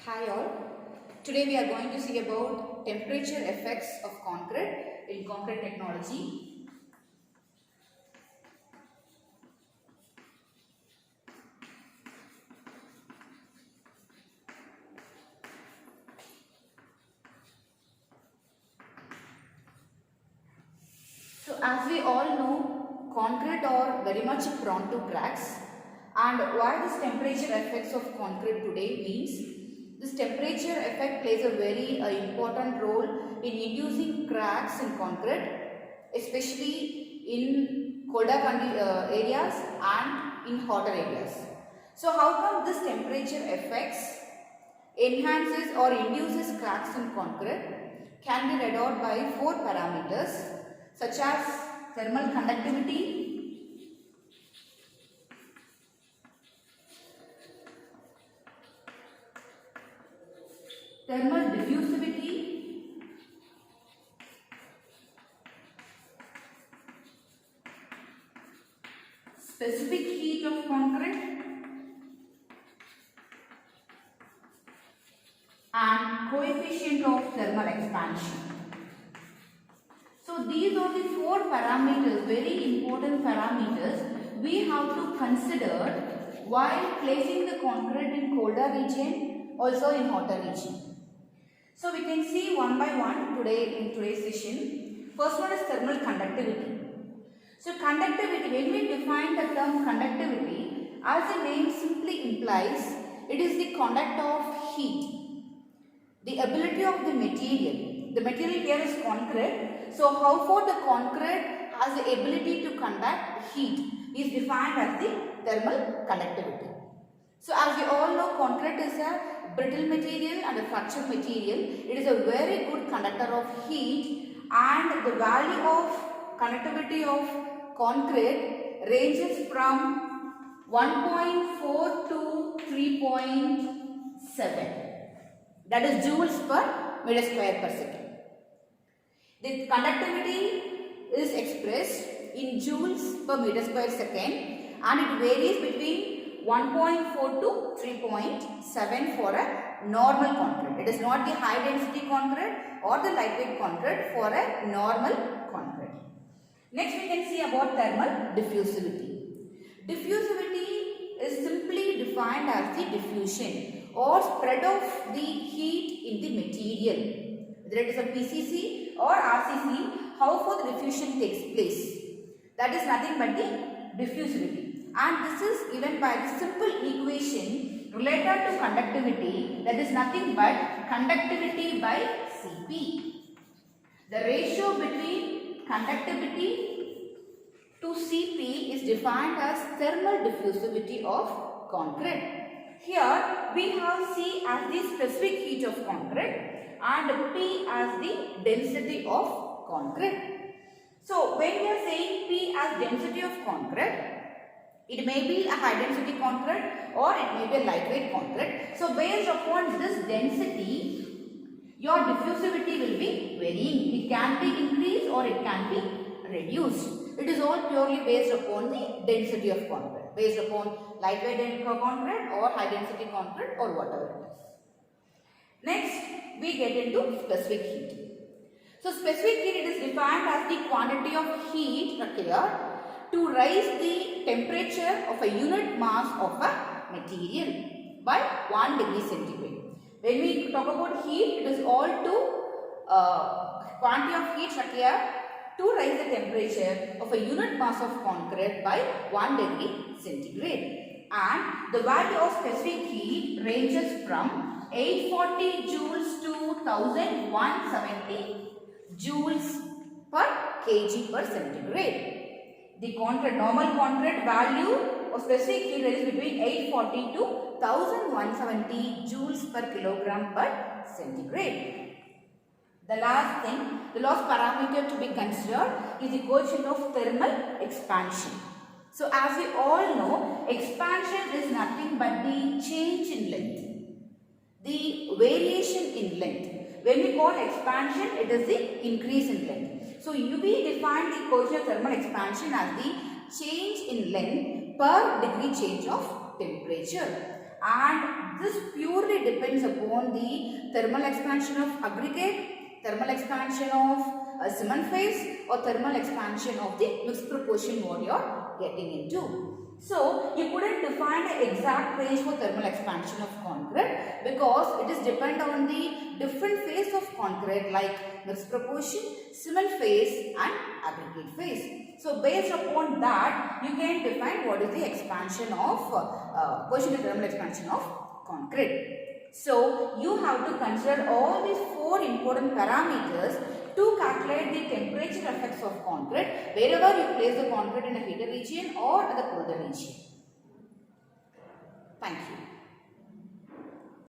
Hi all. Today we are going to see about temperature effects of concrete in concrete technology. So as we all know, concrete are very much prone to cracks, and why this temperature effects of concrete today means this temperature effect plays a very important role in inducing cracks in concrete, especially in colder areas and in hotter areas. So how come this temperature effects enhances or induces cracks in concrete can be read out by four parameters such as thermal conductivity, thermal diffusivity, specific heat of concrete, and coefficient of thermal expansion. So these are the four parameters, very important parameters we have to consider while placing the concrete in colder region, also in hotter region. So we can see one by one today in today's session. First one is thermal conductivity. So conductivity, when we define the term conductivity, as the name simply implies, it is the conduct of heat. The ability of the material here is concrete. So how far the concrete has the ability to conduct heat is defined as the thermal conductivity. So as we all know, concrete is a brittle material and a fractured material. It is a very good conductor of heat, and the value of conductivity of concrete ranges from 1.4 to 3.7. That is joules per meter square per second. The conductivity is expressed in joules per meter square second, and it varies between 1.4 to 3.7 for a normal concrete. It is not the high density concrete or the lightweight concrete for a normal concrete. Next we can see about thermal diffusivity. Diffusivity is simply defined as the diffusion or spread of the heat in the material. Whether it is a PCC or RCC, how far the diffusion takes place. That is nothing but the diffusivity. And this is given by the simple equation related to conductivity, that is nothing but conductivity by Cp. The ratio between conductivity to Cp is defined as thermal diffusivity of concrete. Here we have C as the specific heat of concrete and P as the density of concrete. So when we are saying P as density of concrete, it may be a high density concrete or it may be a lightweight concrete. So based upon this density, your diffusivity will be varying. It can be increased or it can be reduced. It is all purely based upon the density of concrete, based upon lightweight concrete or high density concrete or whatever it is. Next, we get into specific heat. So specific heat, it is defined as the quantity of heat required to raise the temperature of a unit mass of a material by 1 degree centigrade. When we talk about heat, it is all to quantity of heat required to raise the temperature of a unit mass of concrete by 1 degree centigrade. And the value of specific heat ranges from 840 joules to 1170 joules per kg per centigrade. The normal concrete value of specific heat ranges between 840 to 1170 joules per kilogram per centigrade. The last thing, the last parameter to be considered is the coefficient of thermal expansion. So as we all know, expansion is nothing but the change in length, the variation in length. When we call expansion, it is the increase in length. So we define the coefficient of thermal expansion as the change in length per degree change of temperature. And this purely depends upon the thermal expansion of aggregate, thermal expansion of cement phase, or thermal expansion of the mixed proportion what you are getting into. So you couldn't define the exact range for thermal expansion of concrete because it is depend on the different phase of concrete like mixed proportion, cement phase and aggregate phase. So based upon that you can define what is the expansion of coefficient thermal expansion of concrete. So you have to consider all these 4 important parameters to calculate the temperature effects of concrete wherever you place the concrete in a heated region or the colder region.